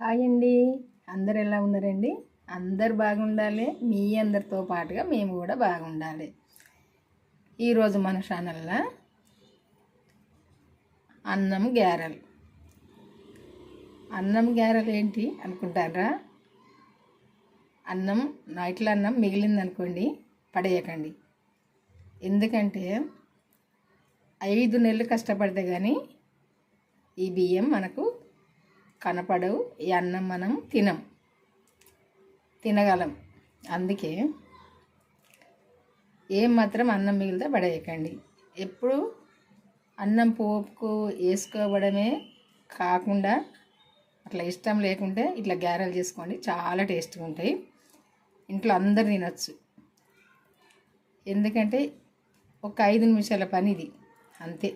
Hi అండి. అందరు ఎలా ఉన్నారండి? అందరు బాగుండాలి. మీ అందరితో పాటుగా మేము కూడా బాగుండాలి. ఈరోజు మన ఛానల్లో అన్నం గ్యారెలు. అన్నం గ్యారెలు ఏంటి అనుకుంటారా? నైట్లో అన్నం మిగిలిందనుకోండి, పడేయకండి. ఎందుకంటే 5 నెలలు కష్టపడితే కానీ ఈ బియ్యం మనకు కనపడవు. ఈ అన్నం మనం తినగలం. అందుకే ఏం మాత్రం అన్నం మిగిలితే పడేయకండి. ఎప్పుడు అన్నం పోపుకు వేసుకోవడమే కాకుండా అట్లా ఇష్టం లేకుంటే ఇట్లా గ్యారెలు చేసుకోండి, చాలా టేస్ట్గా ఉంటాయి. ఇంట్లో అందరు తినచ్చు. ఎందుకంటే ఒక 5 నిమిషాల పని ఇది, అంతే.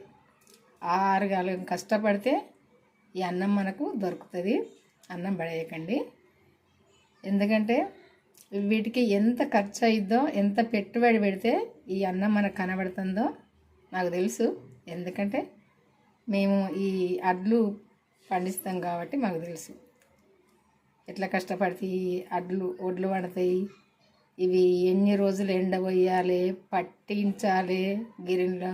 6 గంటలు కష్టపడితే ఈ అన్నం మనకు దొరుకుతుంది. అన్నం పడేయకండి. ఎందుకంటే వీటికి ఎంత ఖర్చు అయిద్దో, ఎంత పెట్టుబడి పెడితే ఈ అన్నం మనకు కనబడుతుందో నాకు తెలుసు. ఎందుకంటే మేము ఈ అడ్లు పండిస్తాం కాబట్టి మాకు తెలుసు ఎట్లా కష్టపడితే ఈ ఒడ్లు పడతాయి. ఇవి ఎన్ని రోజులు ఎండబోయాలి, పట్టించాలి గిరిలో.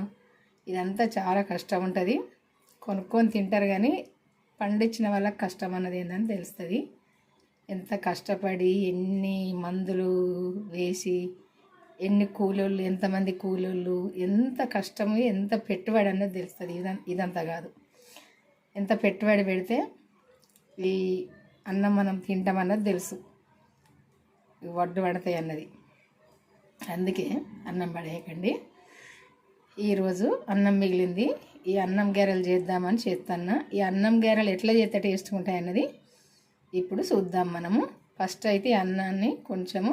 ఇదంతా చాలా కష్టం ఉంటుంది. కొనుక్కొని తింటారు కానీ పండించిన వాళ్ళకి కష్టం అన్నది ఏందని తెలుస్తుంది. ఎంత కష్టపడి ఎన్ని మందులు వేసి ఎన్ని కూలోళ్ళు, ఎంతమంది కూలోళ్ళు, ఎంత కష్టము, ఎంత పెట్టుబడి అన్నది తెలుస్తుంది. ఇదంతా కాదు. ఎంత పెట్టుబడి పెడితే ఈ అన్నం మనం తింటామన్నది తెలుసు, వడ్డు పడతాయి అన్నది. అందుకే అన్నం పడేయకండి. ఈరోజు అన్నం మిగిలింది, ఈ అన్నం గారెలు చేద్దామని చేస్తున్నా. ఈ అన్నం గారెలు ఎట్లా చేస్తే టేస్ట్గా ఉంటాయి అన్నది ఇప్పుడు చూద్దాం మనము. ఫస్ట్ అయితే అన్నాన్ని కొంచెము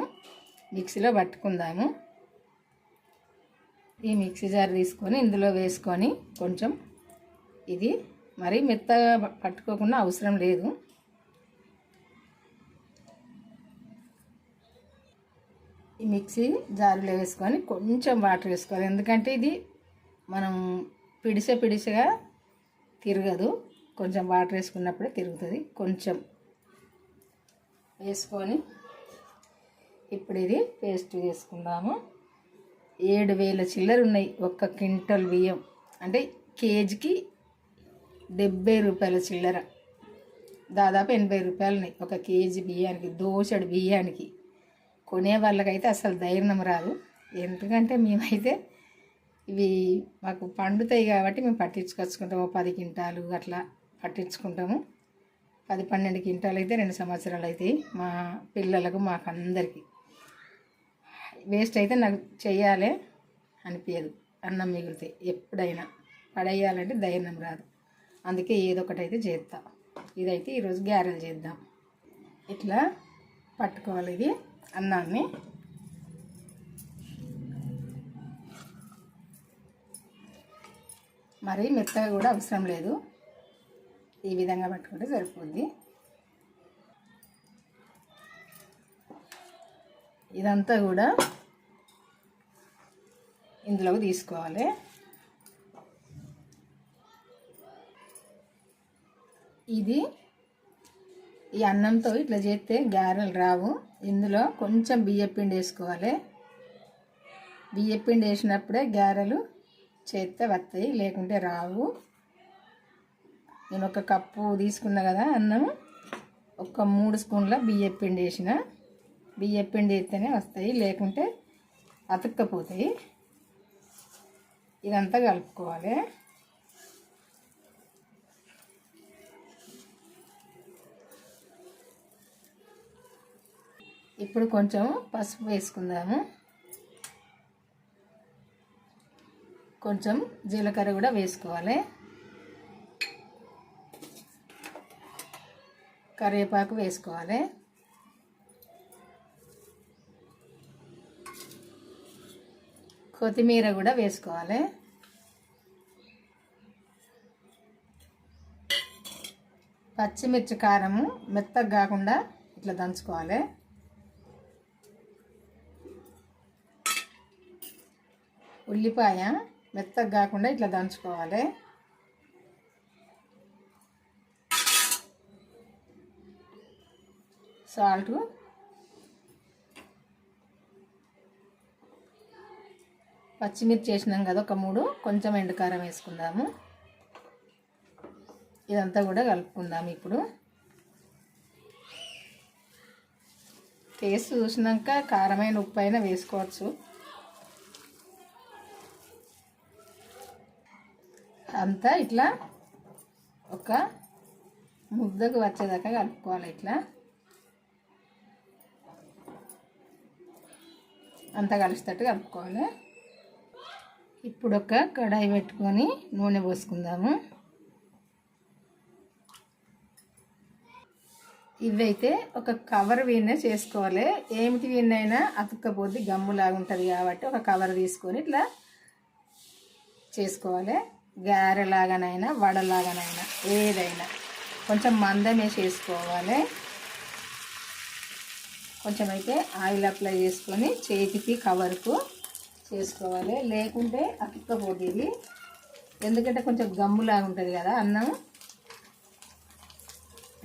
మిక్సీలో పట్టుకుందాము. ఈ మిక్సీ జార్ తీసుకొని ఇందులో వేసుకొని కొంచెం, ఇది మరీ మెత్తగా పట్టుకోకుండా అవసరం లేదు. ఈ మిక్సీ జారులో వేసుకొని కొంచెం వాటర్ వేసుకోవాలి. ఎందుకంటే ఇది మనం పిడిసగా తిరగదు. కొంచెం వాటర్ వేసుకున్నప్పుడే తిరుగుతుంది. కొంచెం వేసుకొని ఇప్పుడు ఇది పేస్ట్ చేసుకుందాము. 7,000 చిల్లర ఉన్నాయి. 1 క్వింటల్ బియ్యం అంటే కేజీకి 70 రూపాయల చిల్లర, దాదాపు 80 రూపాయలు ఉన్నాయి 1 కేజీ బియ్యానికి. దోసెడు బియ్యానికి కొనే వాళ్ళకైతే అసలు ధైర్యం రాదు. ఎందుకంటే మేమైతే ఇవి మాకు పండుతాయి కాబట్టి మేము పట్టించుకొచ్చుకుంటాము. 10 క్వింటాలు అట్లా పట్టించుకుంటాము. 10-12 క్వింటాలు అయితే 2 సంవత్సరాలు అవుతాయి మా పిల్లలకు, మాకు అందరికీ. వేస్ట్ అయితే నాకు చెయ్యాలి అనిపించదు. అన్నం మిగిలితే ఎప్పుడైనా పడేయాలంటే ధైర్యం రాదు. అందుకే ఏదో ఒకటి అయితే చేస్తా. ఇదైతే ఈరోజు గ్యారెలు చేద్దాం. ఇట్లా పట్టుకోవాలి ఇది అన్నాన్ని. మరి మెత్తగా కూడా అవసరం లేదు, ఈ విధంగా పట్టుకుంటే సరిపోద్ది. ఇదంతా కూడా ఇందులోకి తీసుకోవాలి. ఇది ఈ అన్నంతో ఇట్లా చేస్తే గారెలు రావు. ఇందులో కొంచెం బియ్యపిండి వేసుకోవాలి. బియ్యపిండి వేసినప్పుడే గారెలు చేస్తే వస్తాయి, లేకుంటే రావు. నేను 1 కప్పు తీసుకున్నా కదా అన్నము, 3 స్పూన్ల బియ్యపిండి వేసిన. బియ్యపిండి వేస్తేనే వస్తాయి, లేకుంటే అతుక్కపోతాయి. ఇదంతా కలుపుకోవాలి. ఇప్పుడు కొంచెం పసుపు వేసుకుందాము. కొంచెం జీలకర్ర కూడా వేసుకోవాలి. కరివేపాకు వేసుకోవాలి. కొత్తిమీర కూడా వేసుకోవాలి. పచ్చిమిర్చి కారము మెత్తగా కాకుండా ఇట్లా దంచుకోవాలి. ఉల్లిపాయ మెత్తగా కాకుండా ఇట్లా దంచుకోవాలి. సాల్ట్, పచ్చిమిర్చి వేసినాం కదా ఒక 3, కొంచెం ఎండుకారం వేసుకుందాము. ఇదంతా కూడా కలుపుకుందాము. ఇప్పుడు టేస్ట్ చూసినాక కారమైన ఉప్పు అయినా వేసుకోవచ్చు. అంతా ఇట్లా ఒక ముద్దకు వచ్చేదాకా కలుపుకోవాలి. ఇట్లా అంతా కలిసేటట్టు కలుపుకోవాలి. ఇప్పుడు ఒక కడాయి పెట్టుకొని నూనె పోసుకుందాము. ఇవైతే ఒక కవర్ వీనే చేసుకోవాలి. ఏమిటి వీనైనా అతుక్కపోద్ది, గమ్ములాగా ఉంటుంది కాబట్టి ఒక కవర్ తీసుకొని ఇట్లా చేసుకోవాలి. గారెలాగానైనా వడలాగానైనా ఏదైనా కొంచెం మందమే చేసుకోవాలి. కొంచెం అయితే ఆయిల్ అప్లై చేసుకొని చేతికి కవర్కు చేసుకోవాలి. లేకుంటే అతుక్కపోద్ది ఇది. ఎందుకంటే కొంచెం గమ్ములాగా ఉంటుంది కదా అన్నం.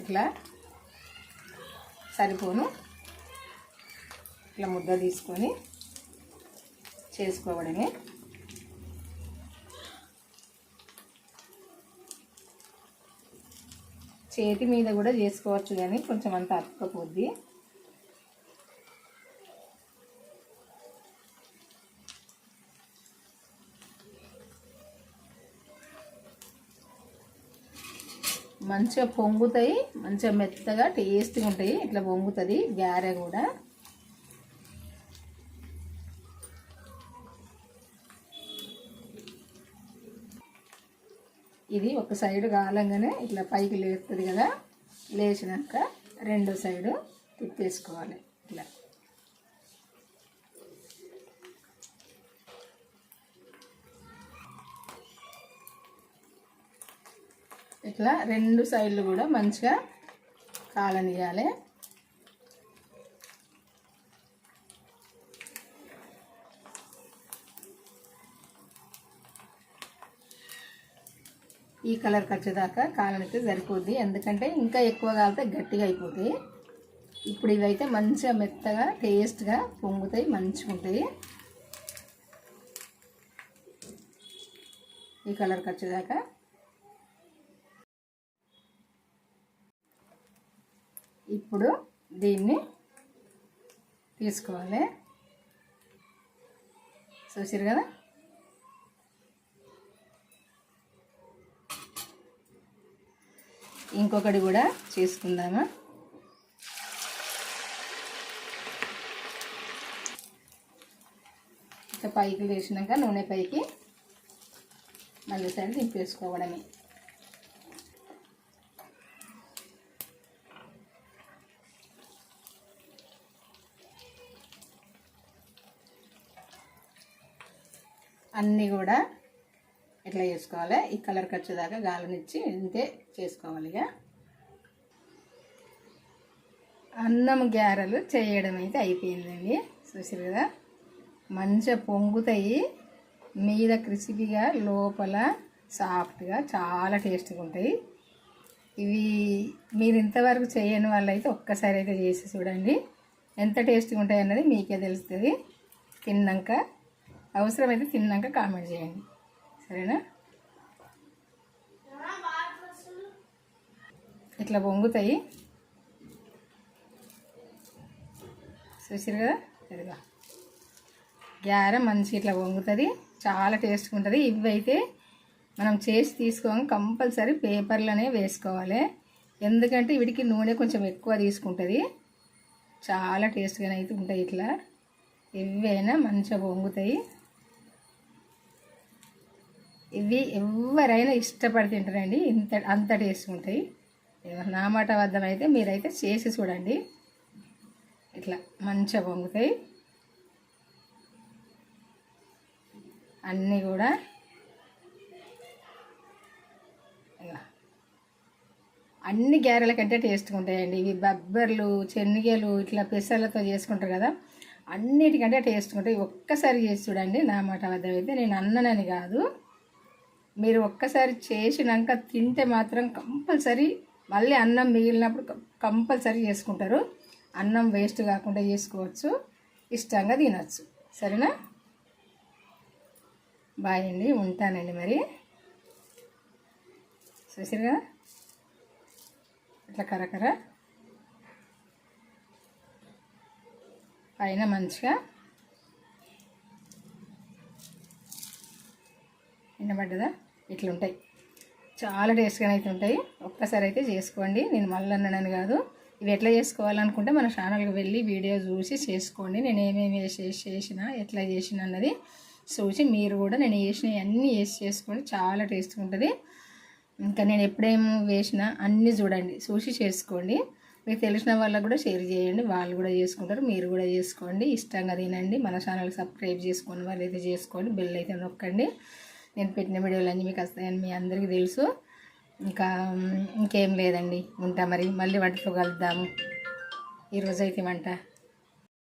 ఇట్లా సరిపోను ఇట్లా ముద్ద తీసుకొని చేసుకోవడమే. చేతి మీద కూడా చేసుకోవచ్చు కానీ కొంచెం అంత అతుక్కపోద్ది. మంచిగా పొంగుతాయి, మంచిగా మెత్తగా టేస్ట్గా ఉంటాయి. ఇట్లా పొంగుతుంది గారె కూడా. ఇది ఒక సైడు కాలంగానే ఇట్లా పైకి లేస్తుంది కదా, లేచినాక రెండో సైడు తిప్పేసుకోవాలి. ఇట్లా ఇట్లా రెండు సైడ్లు కూడా మంచిగా కాలనియాలి. ఈ కలర్ వచ్చేదాకా కాలనితే సరిపోద్ది. ఎందుకంటే ఇంకా ఎక్కువ కాలితే గట్టిగా అయిపోతాయి. ఇప్పుడు ఇవైతే మంచిగా మెత్తగా టేస్ట్గా పొంగుతాయి, మంచిగా ఉంటాయి. ఈ కలర్కి వచ్చేదాకా ఇప్పుడు దీన్ని తీసుకోవాలి. చూసారు కదా, ఇంకొకటి కూడా చేసుకుందామా. ఇక పైకి వేసినాక నూనె పైకి మళ్ళీ సైడ్ దింపేసుకోవడమే. అన్నీ కూడా ఇట్లా చేసుకోవాలి. ఈ కలర్కి వచ్చేదాకా గాలనిచ్చి ఇంతే చేసుకోవాలి. ఇక అన్నం గారెలు చేయడం అయితే అయిపోయిందండి. చూసారు కదా, మంచిగా పొంగుతాయి, మీద క్రిస్పీగా లోపల సాఫ్ట్గా చాలా టేస్ట్గా ఉంటాయి. ఇవి మీరు ఇంతవరకు చేయని వాళ్ళైతే ఒక్కసారి అయితే చేసి చూడండి, ఎంత టేస్ట్గా ఉంటాయి అన్నది మీకే తెలుస్తుంది. తిన్నాక అవసరమైతే తిన్నాక కామెంట్ చేయండి, సరేనా. ఇట్లా పొంగుతాయి, చూసారు కదా. ఇదిగా గారె మంచి ఇట్లా పొంగుతుంది, చాలా టేస్ట్గా ఉంటుంది. ఇవైతే మనం చేసి తీసుకోగా కంపల్సరీ పేపర్లోనే వేసుకోవాలి. ఎందుకంటే వీటికి నూనె కొంచెం ఎక్కువ తీసుకుంటుంది, చాలా టేస్ట్గానే అయితే ఉంటాయి. ఇట్లా ఇవైనా మంచిగా పొంగుతాయి. ఇవి ఎవరైనా ఇష్టపడి తింటారండి, అంత టేస్ట్గా ఉంటాయి. నా మాట వద్దం అయితే మీరైతే చేసి చూడండి. ఇట్లా మంచిగా పొంగుతాయి అన్నీ కూడా. అన్ని గారెల కంటే టేస్ట్గా ఉంటాయండి ఇవి. బబ్బర్లు, శనగలు ఇట్లా పెసర్లతో చేసుకుంటారు కదా, అన్నిటికంటే టేస్ట్గా ఉంటాయి. ఒక్కసారి చేసి చూడండి. నా మాట వద్దం అయితే నేను అన్ననని కాదు, మీరు ఒక్కసారి చేసినాక తింటే మాత్రం కంపల్సరీ మళ్ళీ అన్నం మిగిలినప్పుడు కంపల్సరీ చేసుకుంటారు. అన్నం వేస్ట్ కాకుండా చేసుకోవచ్చు, ఇష్టంగా తినచ్చు. సరేనా? బాయ్ అండి, ఉంటానండి. మరి చూసారు కదా ఇట్లా కరకర పైన మంచిగా ఎండబడ్డదా, ఇట్లుంటాయి. చాలా టేస్ట్గా అయితే ఉంటాయి. ఒక్కసారి అయితే చేసుకోండి. నేను మళ్ళీ అన్నానని కాదు. ఇవి ఎట్లా చేసుకోవాలనుకుంటే మన ఛానల్కి వెళ్ళి వీడియో చూసి చేసుకోండి. నేను ఏమేమి చేసినా ఎట్లా చేసిన అన్నది చూసి మీరు కూడా నేను వేసినవి అన్నీ వేసి చేసుకోండి. చాలా టేస్ట్గా ఉంటుంది. ఇంకా నేను ఎప్పుడేమో వేసినా అన్నీ చూడండి, చూసి చేసుకోండి. మీకు తెలిసిన వాళ్ళకు కూడా షేర్ చేయండి, వాళ్ళు కూడా చేసుకుంటారు. మీరు కూడా చేసుకోండి, ఇష్టంగా తినండి. మన ఛానల్కి సబ్స్క్రైబ్ చేసుకోండి, వాళ్ళు అయితే చేసుకోండి, బెల్ అయితే నొక్కండి. నేను పెట్టిన వీడియోలు అన్నీ మీకు వస్తాయని మీ అందరికీ తెలుసు. ఇంకేం లేదండి, ఉంటా. మరి మళ్ళీ వంటతో కలుద్దాము. ఈరోజైతే వంట